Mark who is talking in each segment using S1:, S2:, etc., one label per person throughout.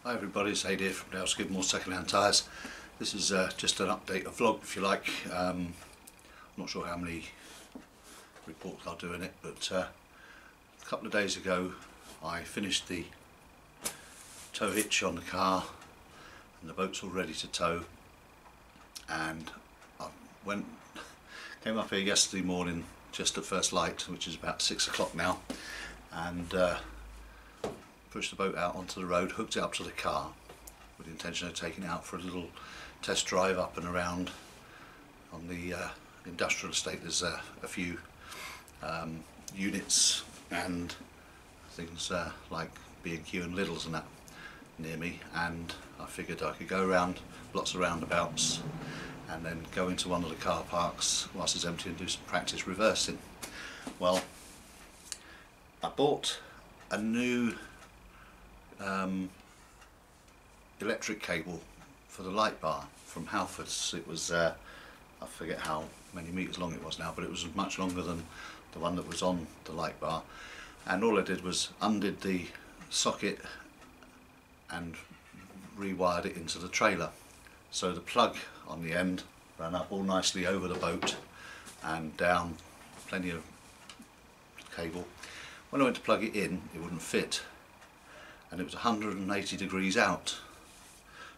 S1: Hi everybody, it's Ade here from Skidmore second-hand tyres. This is just an update, a vlog if you like. I'm not sure how many reports I'll do in it, but a couple of days ago I finished the tow hitch on the car and the boat's all ready to tow, and I came up here yesterday morning just at first light, which is about 6 o'clock now, and pushed the boat out onto the road, hooked it up to the car with the intention of taking it out for a little test drive up and around on the industrial estate. There's a few units and things like B&Q and Lidl's and that near me, and I figured I could go around lots of roundabouts and then go into one of the car parks whilst it's empty and do some practice reversing. Well, I bought a new electric cable for the light bar from Halfords. It was I forget how many metres long it was now, but it was much longer than the one that was on the light bar, and all I did was undid the socket and rewired it into the trailer, so the plug on the end ran up all nicely over the boat and down, plenty of cable. When I went to plug it in, it wouldn't fit, and it was 180 degrees out.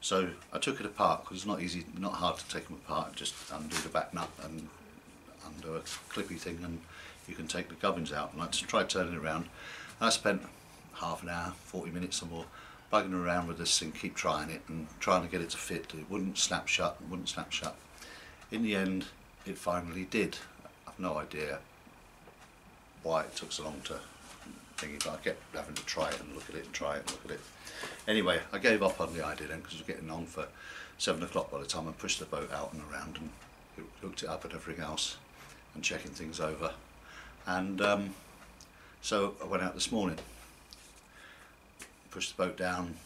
S1: So I took it apart, because it's not easy, not hard to take them apart. Just undo the back nut and undo a clippy thing, and you can take the gubbins out. And I tried turning it around, and I spent half an hour, 40 minutes or more bugging around with this thing, keep trying it and trying to get it to fit. It wouldn't snap shut, it wouldn't snap shut. In the end, it finally did. I've no idea why it took so long to thingy, but I kept having to try it and look at it and try it and look at it. Anyway, I gave up on the idea then, because it was getting on for 7 o'clock by the time I pushed the boat out and around and hooked it up and everything else and checking things over. And so I went out this morning, pushed the boat down,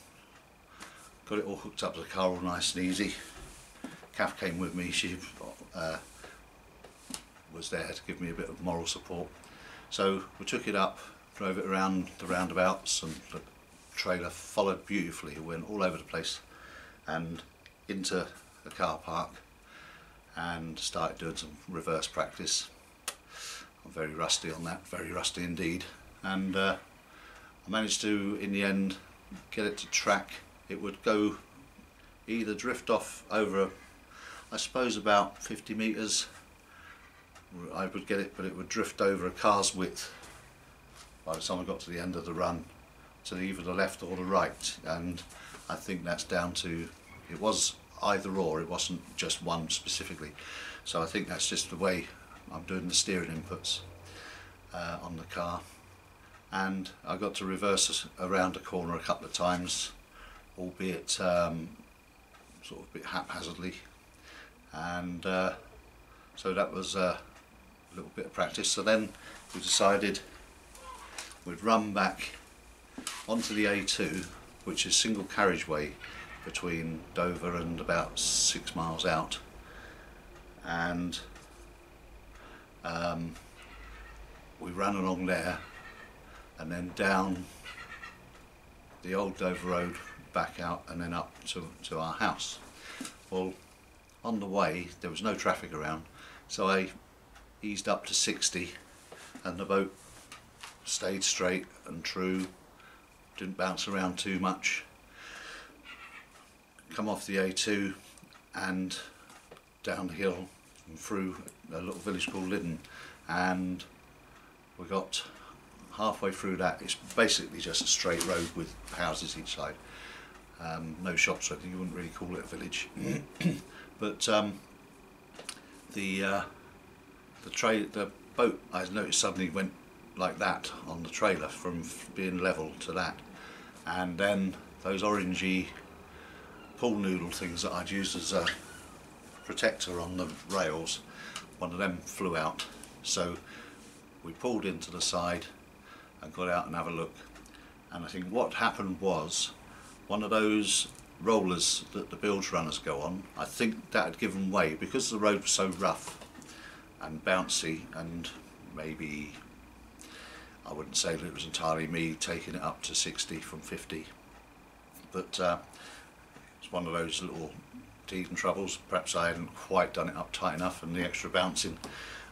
S1: got it all hooked up to the car all nice and easy. Kath came with me, she was there to give me a bit of moral support. So we took it up, drove it around the roundabouts, and the trailer followed beautifully. It went all over the place and into the car park and started doing some reverse practice. I'm very rusty on that, very rusty indeed, and I managed to, in the end, get it to track. It would go either drift off over, I suppose, about 50 metres. I would get it, but it would drift over a car's width by the time I got to the end of the run, to either the left or the right. And I think that's down to, it was either or, it wasn't just one specifically. So I think that's just the way I'm doing the steering inputs on the car. And I got to reverse around a corner a couple of times, albeit sort of a bit haphazardly, and so that was a little bit of practice. So then we decided we'd run back onto the A2, which is single carriageway between Dover and about 6 miles out, and we ran along there and then down the old Dover Road back out and then up to our house. Well, on the way there was no traffic around, so I eased up to 60 and the boat stayed straight and true, didn't bounce around too much. Come off the A2 and down the hill and through a little village called Lyddon, and we got halfway through that. It's basically just a straight road with houses each side, no shops, so you wouldn't really call it a village. But the boat, I noticed, suddenly went like that on the trailer, from being level to that, and then those orangey pool noodle things that I'd used as a protector on the rails, one of them flew out. So we pulled into the side and got out and have a look, and I think what happened was one of those rollers that the bilge runners go on, I think that had given way because the road was so rough and bouncy, and maybe, I wouldn't say that it was entirely me taking it up to 60 from 50, but it's one of those little teething troubles. Perhaps I hadn't quite done it up tight enough, and the extra bouncing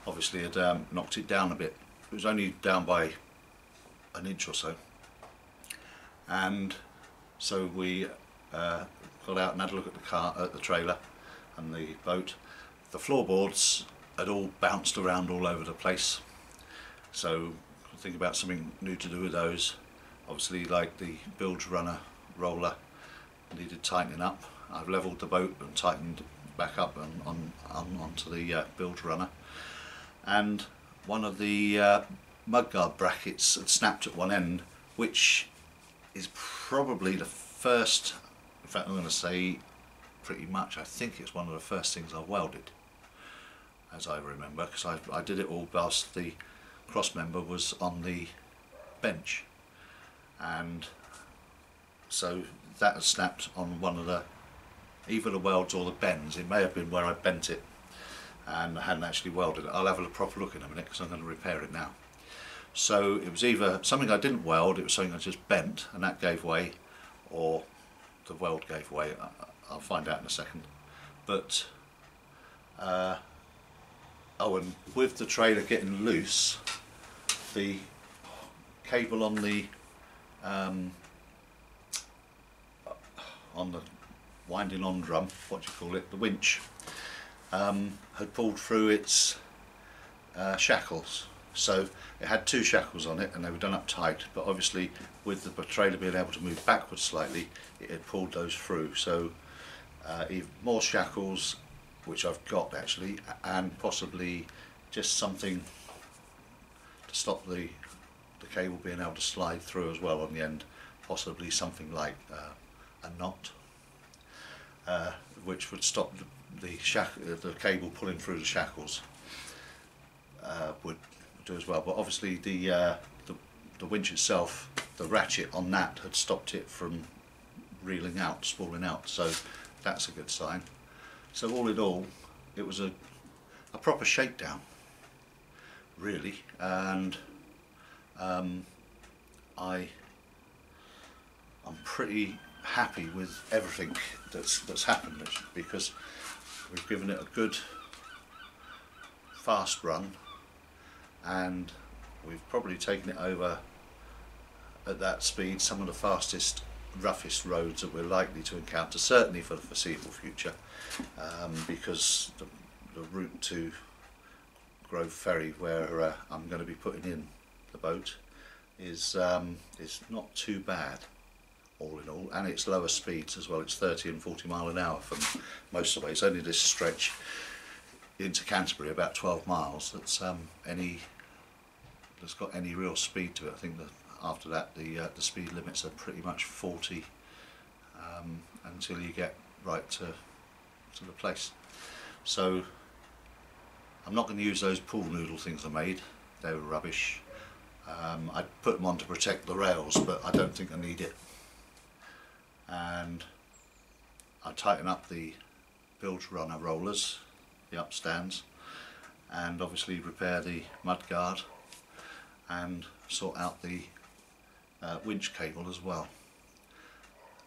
S1: obviously had knocked it down a bit. It was only down by an inch or so, and so we got out and had a look at the trailer and the boat. The floorboards had all bounced around all over the place, so think about something new to do with those. Obviously, like the bilge runner roller needed tightening up. I've levelled the boat and tightened back up onto the bilge runner, and one of the mudguard brackets had snapped at one end, which is probably the first, in fact I'm going to say pretty much, I think it's one of the first things I welded, as I remember, because I did it all whilst the cross member was on the bench, and so that had snapped on one of the, either the welds or the bends. It may have been where I bent it and I hadn't actually welded it. I'll have a proper look in a minute because I'm going to repair it now. So it was either something I didn't weld, it was something I just bent and that gave way, or the weld gave way. I'll find out in a second. But oh, and with the trailer getting loose, the cable on the winding on drum, what do you call it, the winch, had pulled through its shackles. So it had two shackles on it and they were done up tight, but obviously with the trailer being able to move backwards slightly, it had pulled those through. So even more shackles, which I've got actually, and possibly just something to stop the cable being able to slide through as well on the end, possibly something like a knot, which would stop the cable pulling through the shackles, would do as well. But obviously the winch itself, the ratchet on that had stopped it from reeling out, spooling out, so that's a good sign. So all in all, it was a proper shakedown, really, and I'm pretty happy with everything that's happened, because we've given it a good fast run, and we've probably taken it over at that speed some of the fastest, roughest roads that we're likely to encounter, certainly for the foreseeable future, because the route to Grove Ferry, where I'm going to be putting in the boat, is not too bad all in all, and it's lower speeds as well. It's 30 and 40 mile an hour from most of the way. It's only this stretch into Canterbury, about 12 miles, that's got any real speed to it. I think that after that the speed limits are pretty much 40 until you get right to the place. So I'm not going to use those pool noodle things I made. They were rubbish. I put them on to protect the rails, but I don't think I need it. And I tighten up the bilge runner rollers, the upstands, and obviously repair the mudguard and sort out the winch cable as well.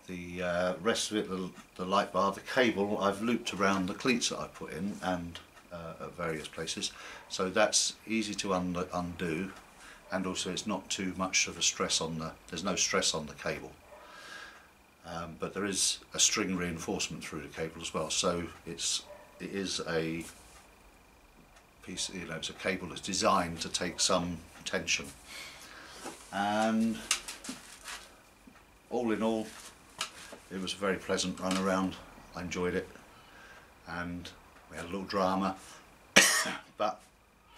S1: The rest of it, the light bar, the cable, I've looped around the cleats that I put in and at various places, so that's easy to undo, and also it's not too much of a stress on there's no stress on the cable. But there is a string reinforcement through the cable as well, so it is a piece, you know, it's a cable that's designed to take some tension. And all in all, it was a very pleasant run around. I enjoyed it, and we had a little drama, but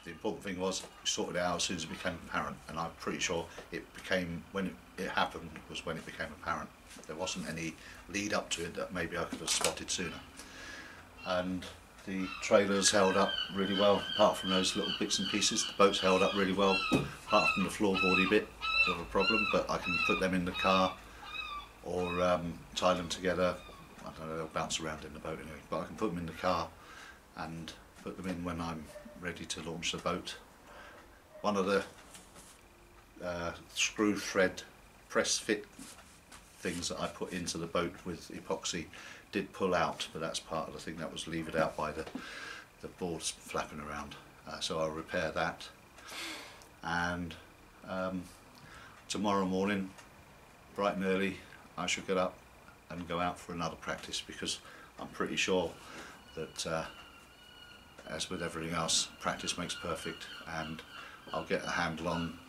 S1: the important thing was we sorted it out as soon as it became apparent, and I'm pretty sure it became, when it happened was when it became apparent. There wasn't any lead up to it that maybe I could have spotted sooner. And the trailers held up really well, apart from those little bits and pieces. The boats held up really well, apart from the floorboardy bit of a problem, but I can put them in the car or tie them together. I don't know, they'll bounce around in the boat anyway, but I can put them in the car and put them in when I'm ready to launch the boat. One of the screw thread press fit things that I put into the boat with epoxy did pull out, but that's part of the thing that was levered out by the boards flapping around. So I'll repair that, and tomorrow morning bright and early I shall get up and go out for another practice, because I'm pretty sure that as with everything else, practice makes perfect, and I'll get a handle on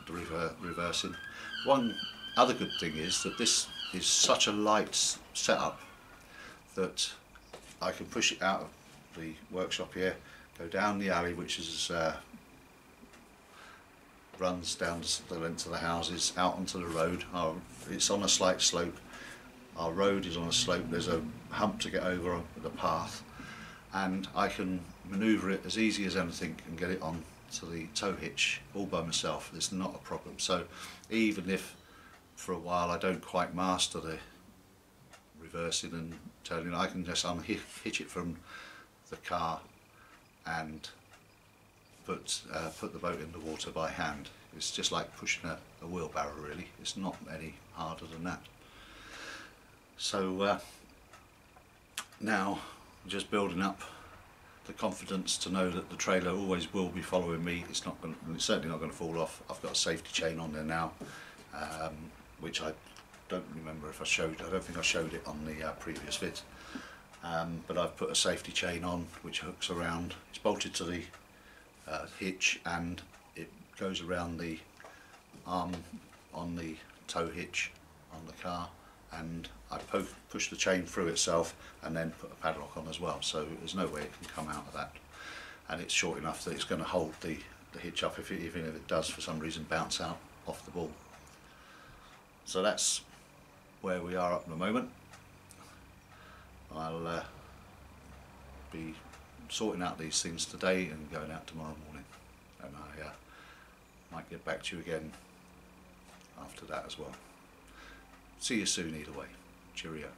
S1: the reversing. One other good thing is that this is such a light setup that I can push it out of the workshop here, go down the alley, which is runs down the length of the houses, out onto the road. It's on a slight slope. Our road is on a slope. There's a hump to get over the path, and I can manoeuvre it as easy as anything and get it on to the tow hitch all by myself. It's not a problem. So even if for a while I don't quite master the reversing and turning, I can just unhitch it from the car and put the boat in the water by hand. It's just like pushing a wheelbarrow, really. It's not any harder than that. So now I'm just building up the confidence to know that the trailer always will be following me. It's certainly not going to fall off. I've got a safety chain on there now, which I don't remember if I showed. I don't think I showed it on the previous vid. But I've put a safety chain on which hooks around. It's bolted to the hitch, and it goes around the arm on the tow hitch on the car, and I push the chain through itself and then put a padlock on as well, so there's no way it can come out of that, and it's short enough that it's going to hold the hitch up even if it does for some reason bounce out off the ball. So that's where we are at the moment. I'll be sorting out these things today and going out tomorrow morning, and I might get back to you again after that as well. See you soon either way. Cheerio.